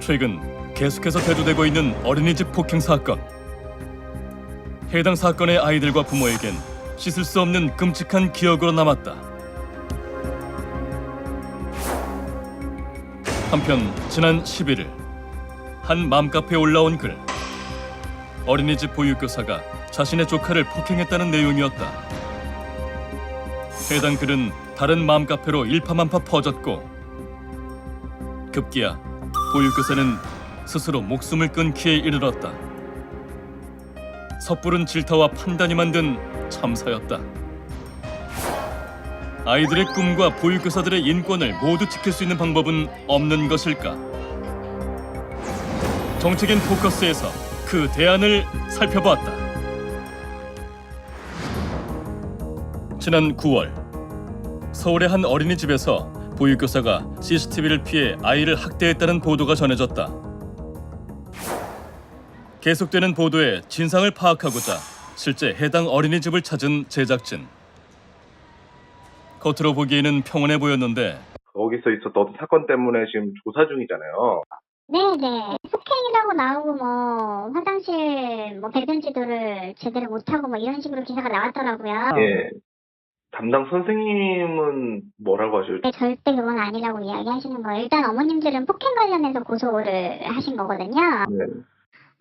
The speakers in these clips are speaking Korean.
최근 계속해서 대두되고 있는 어린이집 폭행 사건. 해당 사건의 아이들과 부모에겐 씻을 수 없는 끔찍한 기억으로 남았다. 한편 지난 11일 한 맘카페에 올라온 글. 어린이집 보육교사가 자신의 조카를 폭행했다는 내용이었다. 해당 글은 다른 맘카페로 일파만파 퍼졌고 급기야 보육교사는 스스로 목숨을 끊기에 이르렀다. 섣부른 질타와 판단이 만든 참사였다. 아이들의 꿈과 보육교사들의 인권을 모두 지킬 수 있는 방법은 없는 것일까? 정책인 포커스에서 그 대안을 살펴보았다. 지난 9월 서울의 한 어린이집에서 보육교사가 CCTV를 피해 아이를 학대했다는 보도가 전해졌다. 계속되는 보도에 진상을 파악하고자 실제 해당 어린이집을 찾은 제작진. 겉으로 보기에는 평온해 보였는데 거기서 있었던 사건 때문에 지금 조사 중이잖아요. 네네. 폭행이라고 나오고 화장실 배변 지도를 제대로 못하고 이런 식으로 기사가 나왔더라고요. 예. 담당 선생님은 뭐라고 하실지? 네, 절대 그건 아니라고 이야기하시는 거예요. 일단 어머님들은 폭행 관련해서 고소를 하신 거거든요. 네.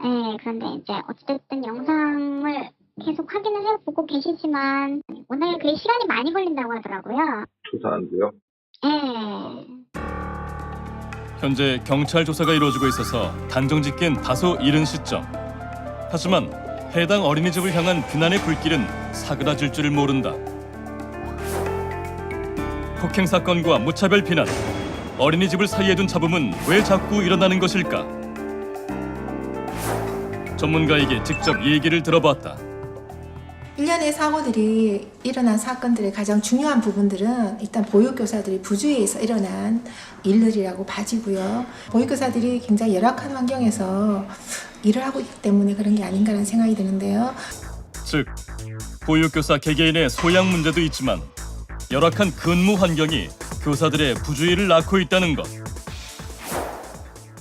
네, 그런데 이제 어쨌든 영상을 계속 확인을 해보고 계시지만 오늘 그게 시간이 많이 걸린다고 하더라고요. 조사하는데요. 네. 현재 경찰 조사가 이루어지고 있어서 단정짓기엔 다소 이른 시점. 하지만 해당 어린이집을 향한 비난의 불길은 사그라질 줄을 모른다. 폭행 사건과 무차별 비난, 어린이집을 사이에 둔 잡음은 왜 자꾸 일어나는 것일까? 전문가에게 직접 얘기를 들어봤다. 일련의 사고들이 일어난 사건들의 가장 중요한 부분들은 일단 보육교사들이 부주의에서 일어난 일들이라고 봐지고요. 보육교사들이 굉장히 열악한 환경에서 일을 하고 있기 때문에 그런 게 아닌가라는 생각이 드는데요. 즉, 보육교사 개개인의 소양 문제도 있지만 열악한 근무 환경이 교사들의 부주의를 낳고 있다는 것.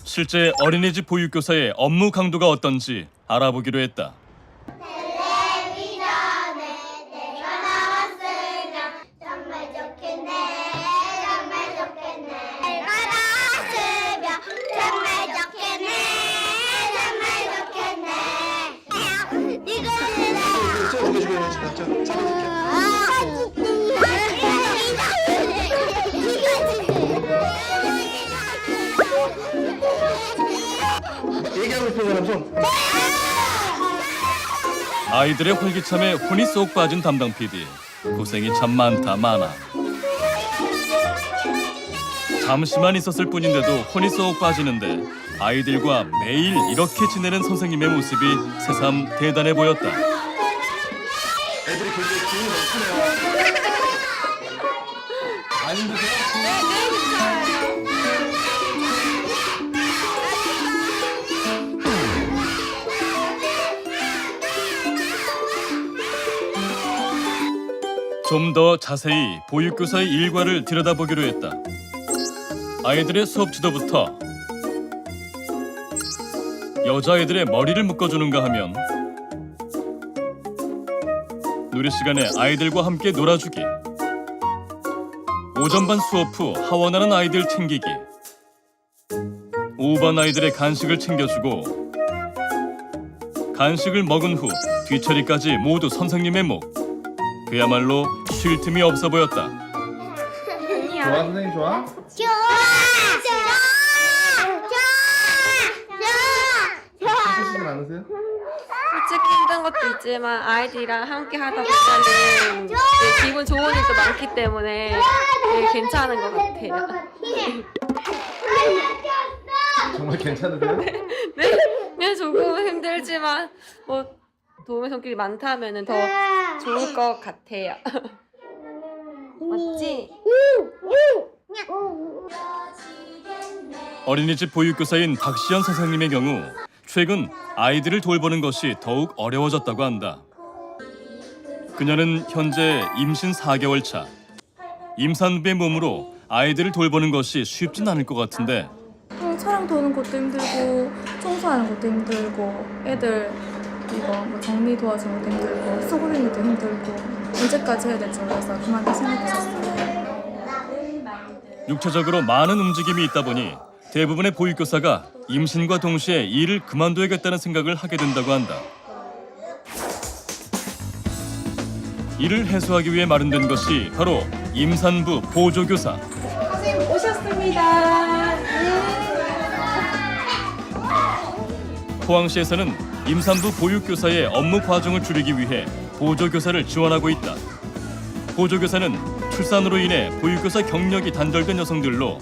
실제 어린이집 보육교사의 업무 강도가 어떤지 알아보기로 했다. 얘기하고 있는 사람 손. 아이들의 활기참에 혼이 쏙 빠진 담당 PD. 고생이 참 많아. 잠시만 있었을 뿐인데도 혼이 쏙 빠지는데 아이들과 매일 이렇게 지내는 선생님의 모습이 새삼 대단해 보였다. 애들이 굉장히 기운이 넘치네요. 안 힘드세요? 좀 더 자세히 보육교사의 일과를 들여다보기로 했다. 아이들의 수업 지도부터 여자아이들의 머리를 묶어주는가 하면 누리 시간에 아이들과 함께 놀아주기, 오전반 수업 후 하원하는 아이들 챙기기, 오후반 아이들의 간식을 챙겨주고 간식을 먹은 후 뒤처리까지 모두 선생님의 목. 그야말로 쉴 틈이 없어 보였다. 좋아, 선생님 좋아? 힘드시진 않으세요? 솔직히 힘든 것도 있지만 아이들이랑 함께 하다 보면은 기분 좋은 일도 많기 때문에 되게 괜찮은 것 같아요. 정말 괜찮으세요? 네, 조금 힘들지만 도움의 손길이 많다면은 더 좋을 것 같아요. 맞지? 어린이집 보육교사인 박시연 선생님의 경우 최근 아이들을 돌보는 것이 더욱 어려워졌다고 한다. 그녀는 현재 임신 4개월 차. 임산부의 몸으로 아이들을 돌보는 것이 쉽진 않을 것 같은데 촬영 똥 도는 것도 힘들고 청소하는 것도 힘들고 애들 이거 뭐 정리 도와주는 것도 힘들고 수고하는 것도 힘들고 언제까지 해야 될지 몰라서 그만둘 생각했었어요. 육체적으로 많은 움직임이 있다 보니 대부분의 보육교사가 임신과 동시에 일을 그만둬야겠다는 생각을 하게 된다고 한다. 이를 해소하기 위해 마련된 것이 바로 임산부 보조교사. 선생님 오셨습니다. 포항시에서는 임산부 보육교사의 업무 과정을 줄이기 위해 보조교사를 지원하고 있다. 보조교사는 출산으로 인해 보육교사 경력이 단절된 여성들로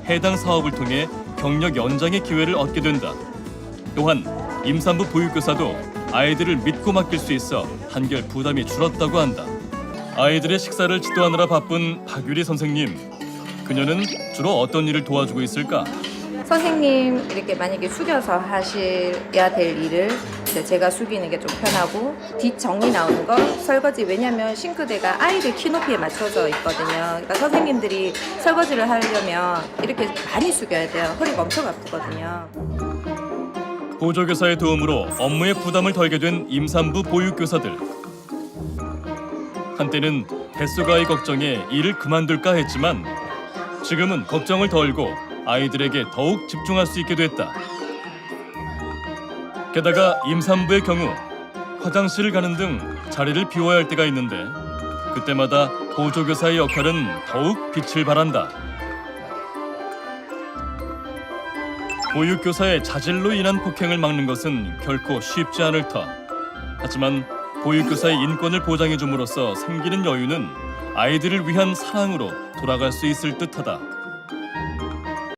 해당 사업을 통해 경력 연장의 기회를 얻게 된다. 또한 임산부 보육교사도 아이들을 믿고 맡길 수 있어 한결 부담이 줄었다고 한다. 아이들의 식사를 지도하느라 바쁜 박유리 선생님. 그녀는 주로 어떤 일을 도와주고 있을까? 선생님 이렇게 만약에 숙여서 하셔야 될 일을 이제 제가 숙이는 게 좀 편하고 뒷 정리 나오는 거 설거지 왜냐면 싱크대가 아이들 키 높이에 맞춰져 있거든요. 그러니까 선생님들이 설거지를 하려면 이렇게 많이 숙여야 돼요. 허리가 엄청 아프거든요. 보조교사의 도움으로 업무의 부담을 덜게 된 임산부 보육교사들. 한때는 뱃속 아이 걱정에 일을 그만둘까 했지만 지금은 걱정을 덜고 아이들에게 더욱 집중할 수 있게 됐다. 게다가 임산부의 경우 화장실을 가는 등 자리를 비워야 할 때가 있는데 그때마다 보조교사의 역할은 더욱 빛을 발한다. 보육교사의 자질로 인한 폭행을 막는 것은 결코 쉽지 않을 터. 하지만 보육교사의 인권을 보장해 줌으로써 생기는 여유는 아이들을 위한 사랑으로 돌아갈 수 있을 듯하다.